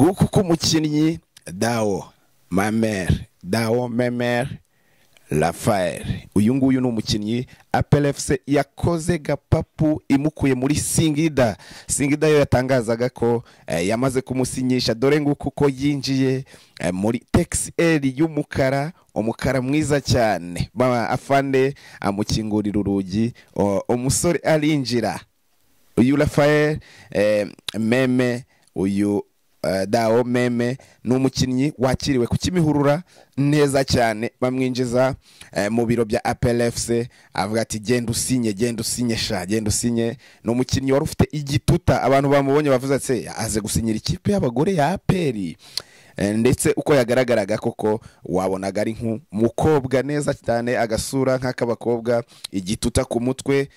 nguko uko umukinnyi Dao Memer Raphael, uyu nguyu ni umukinnyi APR FC yakoze gapapu imukuye muri Singida yo yatangazaga ko yamaze kumusinyisha, dore nguko uko yinjiye muri Tex L y'umukara, umukara mwiza cyane. Afande amukingurira urugi, umusore arinjira. Uyu Raphael Meme, uyu Dao Meme ni umukinnyi wakiriwe ku Kimihurura neza cyane, bamwinjiza mu biro bya APR FC, avuga ati genda usinye ni umukinnyi wari ufite igituta, abantu bamubonye bavuze ati aze gusinyira ikipe y'abagore ya APR, ndetse uko yagaragaraga koko wabonaga ari nk'umukobwa neza cyane, agasura nk'akabakobwa, igituta ku mutwe.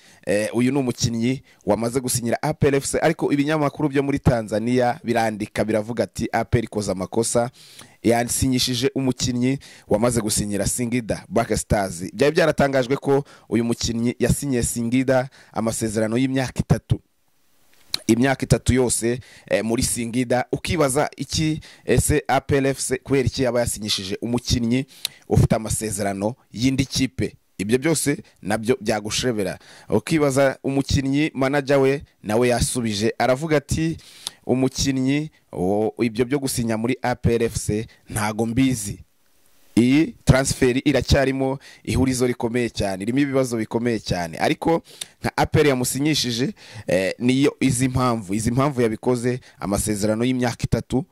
Uyu ni umukinnyi wamaze gusinyira APR FC, ariko ibinyamakuru byo muri Tanzania birandika biravuga ati APR ikoze amakosa, yansinyishije umukinnyi wamaze gusinyira Singida Black Stars. Byari byaratangajwe ko uyu mukinnyi yasinyiye Singida amasezerano imyaka itatu yose muri Singida. Ukibaza iki, ese APR FC kubera iki yaba yasinyishije umukinnyi ufite amasezerano y'indi kipe? Ibyo byose nabyo byagushebera. Ukibaza umukinnyi manager we nawe yasubije, aravuga ati umukinnyi ibyo byo gusinya muri APR FC ntago mbizi. Iyi transferi iracyarimo ihurizo rikomeye cyane, irimo ibibazo bikomeye cyane, ariko nka APR yamusinyishije niyo izi impamvu yabikoze amasezerano y'imyaka 3,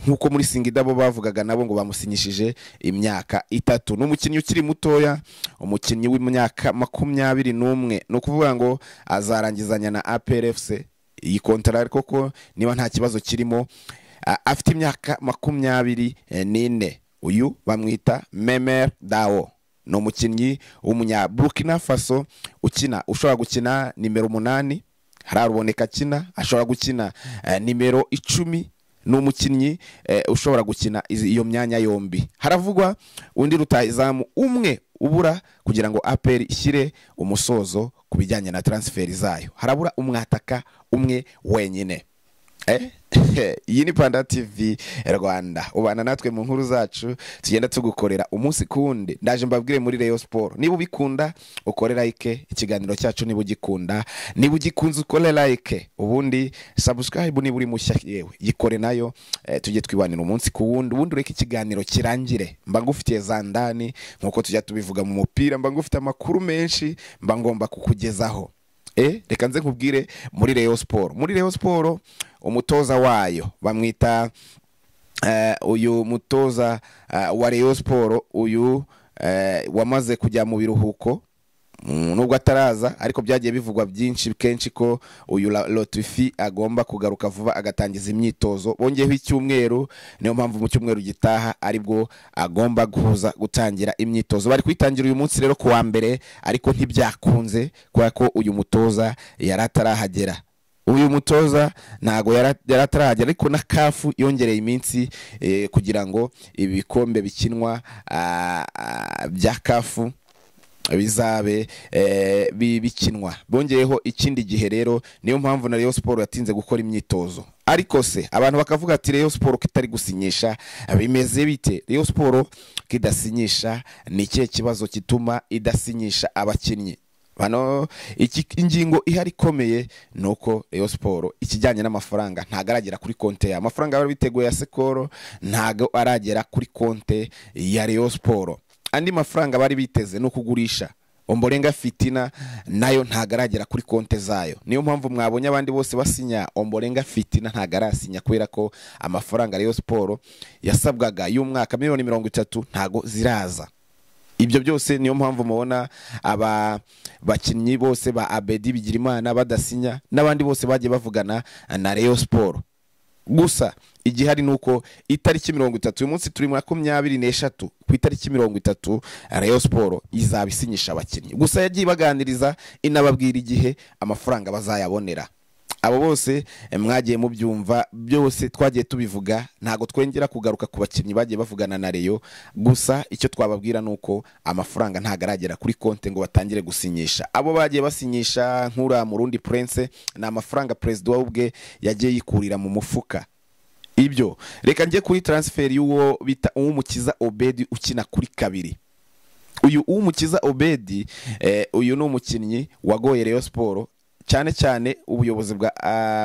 nkuko muri Singida bo bavugaga nabo ngo bamusinyishije imyaka 3. N'umukinnyi ukiri mutoya, umukinnyi w'imyaka 21, no kuvuga ngo azarangizanya na APR FC iyi contract koko niba nta kibazo kirimo. Afite imyaka 24. Uyu bamwita Memer Dao, no umukinnyi w'umunya Burkina Faso, ushobora gukina nimero 8, hararuboneka akina, ashobora gukina nimero 10. ni umukinnyi ushobora gukina iyo myanya yombi. Haravugwa undi rutahizamu umwe ubura kugira ngo APR ishyire umusozo kubijyanye na transfer zayo, harabura umwataka umwe wenyine. Iyi ni Panda TV Rwanda, ubana natwe mu nkuru zacu tugenda tugukorera umunsi kundi. Ndaje mbabwire muri Rayon Sport, niba ubikunda ukore like ikiganiro cyacu, niba ugikunda, niba ugikunze ukore like, ubundi subscribe, niba uri mushya yewe yikore nayo, tujye twibanira umunsi kuwundi, ubundi ureke ikiganiro kirangire. Mba ngufitiye zandani nkuko tujya tubivuga mu mupira, mba ngufite amakuru menshi mba ngomba kukugezaho. Reka nze nkubwire muri Rayon Sport, umutoza wayo bamwita uyu mutoza wa Rayon Sport, uyu wamaze kujya mu biruhuko, nubwo ataraza ariko byagiye bivugwa byinshi kenshi ko uyu Latifi agomba kugaruka vuba agatangiza imyitozo. Bongeyeho icyumweru, niyo mpamvu mu cyumweru gitaha aribwo agomba guhuza gutangira imyitozo. Bari kwitangira uyu munsi rero kuwa mbere, ariko ntibyakunze kubera ko uyu mutoza yaratarahagera. Uyu mutoza ntago yaratarahagera, ariko na kafu yongereye iminsi kugira ngo ibikombe bikinwa bya kafu bizabe bikinwa. Bongeyeho ikindi gihe rero, niyo mpamvu na Rayon Sport yatinze gukora imyitozo. Ariko se abantu bakavuga ati Rayon Sport kitari gusinyisha bimeze bite? Rayon Sport kidasinyisha ni ikihe kibazo kituma idasinyisha abakinnyi? Bano ingingo ihari komeye nuko Rayon Sport ikijyanye n'amafaranga ntago aragera kuri konte ya amafaranga bari biteguye ya Sekoro, ntago aragera kuri konte ya Rayon Sport. Andi mafaranga bari biteze no kugurisha Ombolenga Fitina nayo ntago aragera kuri konte zayo. Niyo mpamvu mwabonye abandi bose basinya, Ombolenga Fitina ntago arasinya kubera ko amafaranga Rayon Sport yasabwaga y'umwaka $30 ntago ziraza. Ibyo byose niyo mpamvu mubona aba bakinnyi bose ba Abedi Bigirimana badasinya, n'abandi bose bagiye bavugana na Rayon Sport. Gusa igihari nuko itariki 30, uyu munsi turi mu 23, ku itariki 30 Rayon Sport izabisinyisha abakinnyi. Gusa yagiye baganiriza inababwira igihe amafaranga bazayabonera. Abo bose mwagiye mubyumva, byose twagiye tubivuga, ntago twengera kugaruka ku bakinnyi bagiye bavugana na Rayon. Gusa icyo twababwira nuko amafaranga ntago aragera kuri konte ngo batangire gusinyisha. Abo bagiye basinyisha nkura mu Rundi Prince, na amafaranga president wa ubwe yagiye yikurira mu mufuka. ibyo reka njye kuri transfer y'uwo bita Uwumukiza Obedi ukina kuri kabiri. Uyu Uwumukiza Obedi uyu ni umukinnyi wagoye Rayon Sport cyane cyane ubuyobozi bwa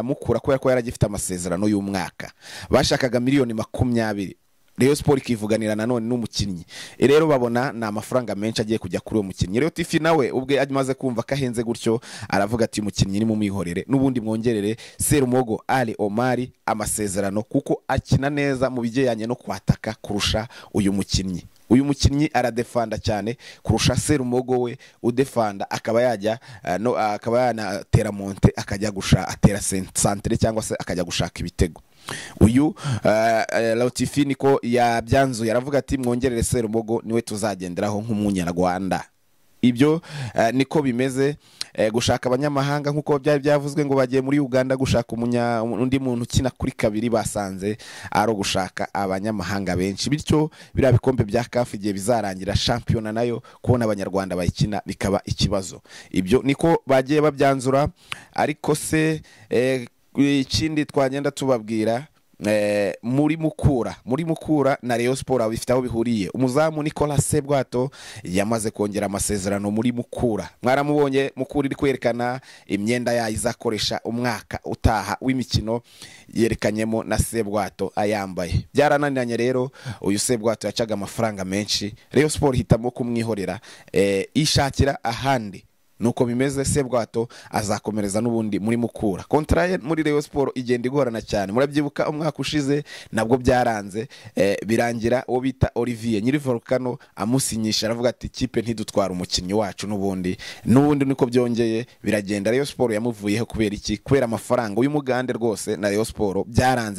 Mukura ko yaragifite amasezerano y'umwaka, bashakaga miliyoni 20. Rayon Sport ikivuganira nanone n'umukinnyi, rero babona na amafaranga menshi agiye kujya kuri uwo mukinnyi. Rero Tifi nawe ubwe amaze kumva kahenze gutyo aravuga ati umukinnyi ni mu mwihorere, n'ubundi mwongerere Serumogo Ali Omari amasezerano kuko akina neza mu bijyanye no kwataka kurusha uyu mukinnyi. Uyu mukinnyi aradefanda cyane kurusha Serumogo we udefanda, akaba yajya akaba yanatera monte akajya atera centre cyangwa se akajya gushaka ibitego. Uyu Lautifi niko yabyanzu yaravuga ati mwongerere Serumogo niwe tuzagenderaho nk'umunyarwanda. Ibyo niko bimeze, gushaka abanyamahanga nkuko byari byavuzwe ngo bagiye muri Uganda gushaka undi muntu ukina kuri kabiri, basanze ari gushaka abanyamahanga benshi, bityo biriya bikombe bya CAF igihe bizarangira shampiyona nayo kubona abanyarwanda bayikina bikaba ikibazo. Ibyo niko bagiye babyanzura. Ariko se ikindi twagenda tubabwira muri Mukura na Rayon Sport bifite aho bihuriye. Umuzamu Nicolas Sebwato yamaze kongera amasezerano muri Mukura. Mwaramubonye Mukura iri kwerekana imyenda yayo izakoresha umwaka utaha w'imikino, yerekanyemo na Sebwato ayambaye. Byarananiranye rero uyu Sebwato yacaga amafaranga menshi, Rayon Sport hitamo kumwihorera ishakira ahandi. Nuko bimeze, Sebwato azakomereza n'ubundi muri Mukura. Kontra ye muri Rayon Sport igenda igorana cyane. Murabyibuka umwaka ushize nabwo byaranze, birangira uwo bita Olivier Nyirivolcano amusinyisha, aravuga ati ikipe ntidutwara umukinnyi wacu n'ubundi niko byongeye biragenda. Rayon Sport yamuvuyeho kubera iki? Kubera amafaranga. Uyu mugande rwose na Rayon Sport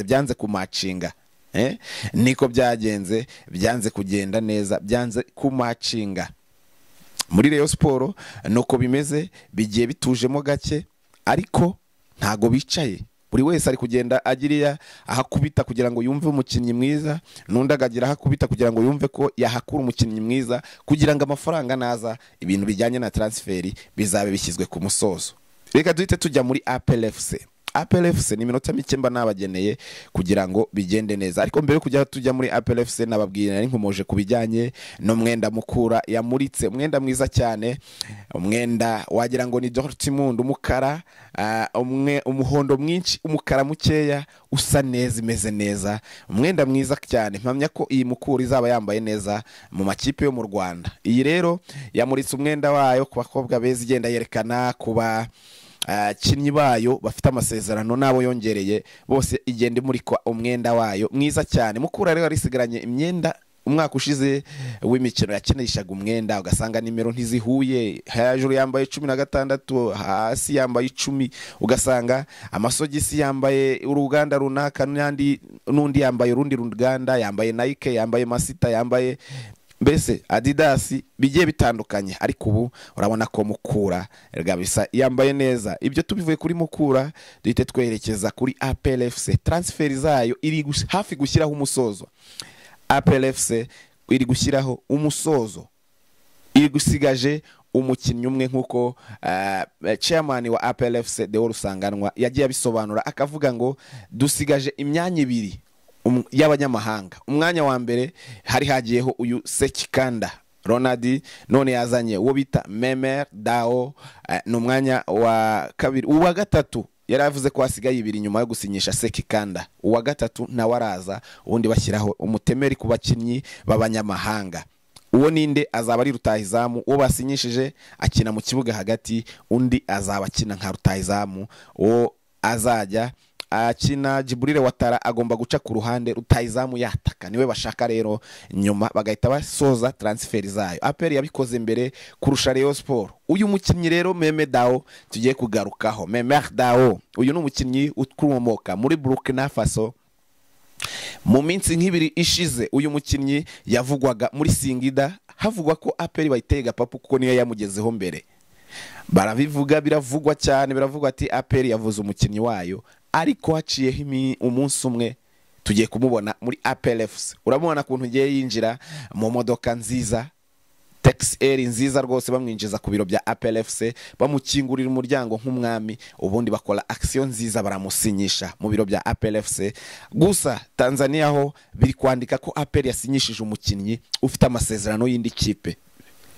byanze kumacinga. Niko byagenze, byanze kugenda neza, byanze kumacinga. Muri Rayon Sport nuko bimeze, bigiye bitujemo gake, ariko ntago bicaye. Buri wese ari kugenda agiriya ahakubita kugira ngo yumve umukinnyi mwiza, nundi agagira ahakubita kugira ngo yumve ko yahakura umukinnyi mwiza, kugira ngo amafaranga naza ibintu bijyanye na transferi bizabe bishyizwe ku musozo. Reka duhite tujya muri APR FC. APR FC ni minota mike mba nabageneye kugira ngo bigende neza. Ariko mbere yo kujya tujya muri APR FC nababwira nari nkomoje kubijyanye no mwenda Mukura yamuritse, umwenda mwiza cyane, umwenda wagira ngo ni Dortmund, umukara umuhondo mwinshi, umukara mukeya, usa neza, imeze neza, umwenda mwiza cyane. Mpamya ko iyi Mukura izaba yambaye neza mu makipe yo mu Rwanda. Iyi rero yamuritse umwenda wayo ku bakobwa beza, igenda yerekana kuba kinyi bayo bafite amasezerano nabo yongereye bose, igenda imurikwa umwenda wayo mwiza cyane. Mukura rero arisigaranye imyenda umwaka ushize w'imikino yakinishaga umwenda ugasanga nimero ntizihuye, hejuru yambaye 16, hasi yambaye 10, ugasanga amasogisi yambaye uruganda runaka, n'undi yambaye urundi ruganda, yambaye Nike, yambaye Masita, yambaye mbese Adidas, bigiye bitandukanye. Ariko ubu urabona ko Mukura bisa yambaye neza. Ibyo tubivuye kuri Mukura, duhite twerekeza kuri APR FC. Transfer zayo iri hafi gushyiraho umusozo. APR FC iri gushyiraho umusozo, iri gusigaje umukinnyi umwe nkuko chairman wa APR FC Deo Rusanganwa yagiye abisobanura, akavuga ngo dusigaje imyanya 2 y'abanyamahanga. Umwanya wa mbere hari hagiyeho uyu Sekikanda Ronald, none yazanye uwo bita Memer Dao, n'umwanya wa kabiri. Uwa gatatu yaravuze ko hasigaye 2 nyuma yo gusinyisha Sekikanda. Uwa gatatu na waraza, ubundi bashyiraho umutemeri ku bakinnyi b'abanyamahanga. Uwo ninde azaba ari rutahizamu, uwo basinyishije akina mu kibuga hagati, undi azaba akina nka rutahizamu. Uwo azajya akina Jibril Watara agomba guca ku ruhande, rutahizamu yataka. Niwe bashaka rero, nyuma bagahita basoza transfer zayo. APR yabikoze mbere kurusha Rayon Sport. Uyu mukinnyi rero Meme Dao tugiye kugarukaho. Meme Dao uyu ni umukinnyi utkomoka muri Burkina Faso. Mu minsi nk'ibiri ishize uyu mukinnyi yavugwaga muri Singida, havugwa ko APR bayitega papu kuko niyo yamugezeho mbere. Barabivuga, biravugwa cyane, biravugwa ati APR yavuze umukinnyi wayo, ariko haciyeho umunsi umwe tugiye kumubona muri APR FC. Urabona kuntu ugiye yinjira mu modoka nziza, tax eri nziza rwose bamwinjiza ku biro bya APR FC bamukingurira umuryango nk'umwami ubundi bakora action nziza baramusinyisha mu biro bya APR FC. Gusa Tanzania ho biri kwandika ko APR yasinyishije umukinnyi ufite amasezerano y'indi kipe.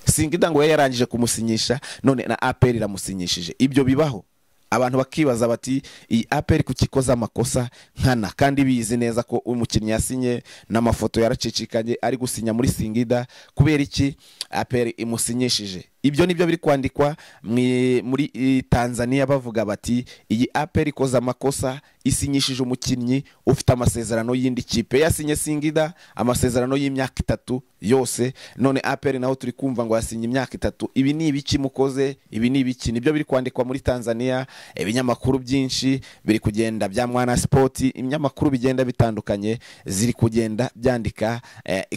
Singida ngo yarangije kumusinyisha none na APR iramusinyishije. Ibyo bibaho abantu bakibaza bati iyi APR kukikoza amakosa nkana kandi bizi neza ko umukinnyi yasinye n'amafoto yaracicikanye ari gusinya muri Singida kubera iki APR imusinyishije. Ibyo nibyo biri kwandikwa muri Tanzania bavuga bati iyi APR ikoza amakosa isinyishije umukinnyi ufite amasezerano y'indi kipe yasinye Singida amasezerano y'imyaka 3 yose none APR naho turi kumva ngo yasinye imyaka 3. Ibi ni ibiki mukoze? Ibi ni ibiki? Nibyo biri kwandikwa muri Tanzania. Ibinyamakuru byinshi biri kugenda bya Mwana Sport, ibinyamakuru bigenda bitandukanye ziri kugenda byandika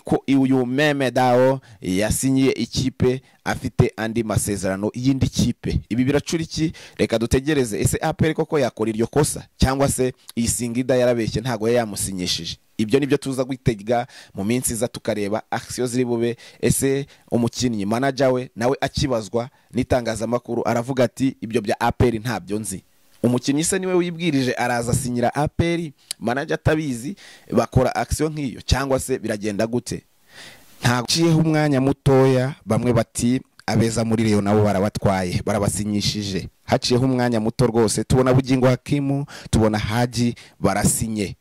ko uyu Meme Dao yasinyiye ikipe afite andi masezerano y'indi kipe. Ibi biracura iki? Reka dutegereze ese APR koko yakora iryo kosa cyangwa se iyi Singida yarabeshye ntago yamusinyishije. Ibyo nibyo tuza gwitega mu minsi za tukareba action ziri bube. Ese umukinnyi manager we nawe akibazwa n'itangazamakuru aravuga ati ibyo bya APR ntabyo nzi. Umukinnyi se niwe wibwirije araza sinyira APR manager atabizi bakora action nk'iyo cyangwa se biragenda gute? Ntaciyeho umwanya mutoya bamwe bati abeza muri Rayon nabo barabatwaye barabasinyishije. Haciyeho umwanya muto rwose tubona Bugingo Hakimu tubona Haji basinye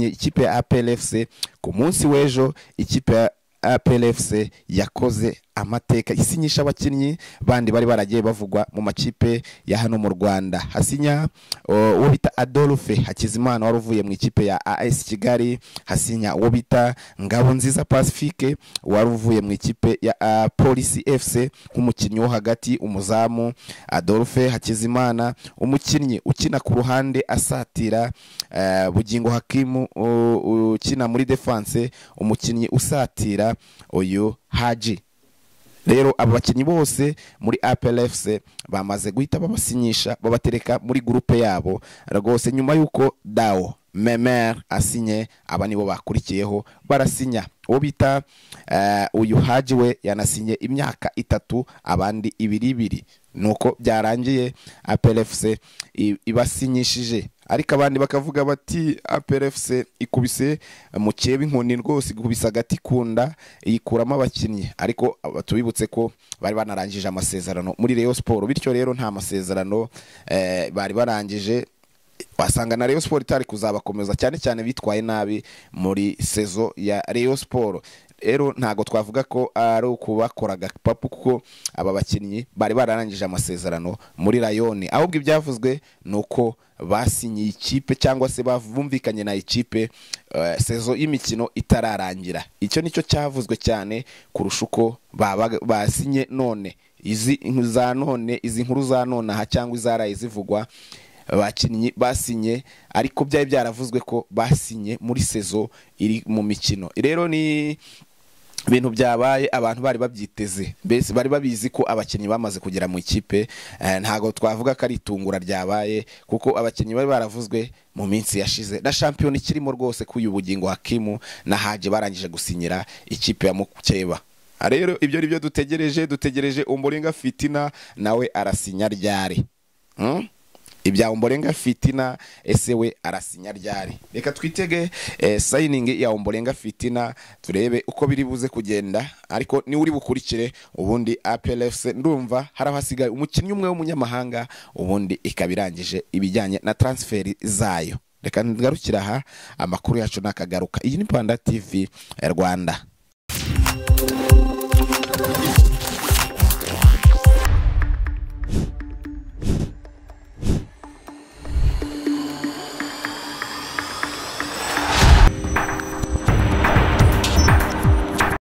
ikipe ya APR FC ku munsi w'ejo. Ikipe ya APR FC yakoze amateka isinyisha abakinnyi bandi bari baragiye bavugwa mu makipe ya hano mu Rwanda. Hasinya uwo bita Adolphe Hakizimana wari uvuye mu ikipe ya AS Kigali, hasinya uwo bita Ngabonziza Pacifique wari uvuye mu ikipe ya Police FC nk'umukinnyi wo hagati umuzamu. Adolphe Hakizimana umukinnyi ukina ku ruhande asatira, Bugingo Hakimu ukina muri defense umukinnyi usatira uyu Haji. Rero aba bakinnyi bose muri APR FC bamaze guhita babasinyisha babatereka muri groupe yabo rwose. Nyuma yuko Dao Memer asinye aba nibo bakurikiyeho barasinya. Uwo bita uyu Haji we yanasinye imyaka 3 abandi 2 nuko byarangiye APR FC ibasinyishije. Ariko abandi bakavuga bati APR FC ikubise mu cyebe inkoni rwose ikubisa gati kunda iyikuramo abakinnyi. Ariko tubibutse ko bari banarangije amasezerano muri Rayon Sport, bityo rero nta masezerano bari barangije. Wasanga na Rayon Sport itari kuzabakomeza cyane cyane bitwaye nabi muri sezo ya Rayon Sport. Rero ntago twavuga ko ari ukubakoraga papu kuko aba bakinnyi bari bararangije amasezerano muri Rayon. Ahubwo ibyavuzwe nuko basinyiye ikipe cyangwa se bavumvikanye na ikipe sezo y'imikino itararangira. Icyo nicyo cyavuzwe cyane kurusha uko basinye none. Izi nkuru za none aha cyangwa izaraye zivugwa abakinnyi basinye ariko byari byaravuzwe ko basinye muri sezo iri mu mikino. Rero ni ibintu byabaye abantu bari babyiteze, bese bari babizi ko abakinnyi bamaze kugera mu ikipe. Ntago twavuga ko ari itungura ryabaye kuko abakinnyi bari baravuzwe mu minsi yashize na champion ikirimo rwose kuyu Bugingo Hakimu na Haje barangije gusinyira ikipe ya Mukeba. Rero ibyo nibyo dutegereje Ombolenga Fitina nawe arasinya ryari. Ibya Ombolenga Fitina ese we arasinya ryari? Reka twitege signing ya Ombolenga Fitina turebe uko biri buze kugenda. Ariko ni uri bukurikire ubundi APR FC ndumva harabasigaye umukinnyi umwe w'umunyamahanga ubundi ikabirangije ibijyanye na transfer zayo. Reka ngarukira aha amakuru yacu nakagaruka. Iyi ni Panda TV Rwanda.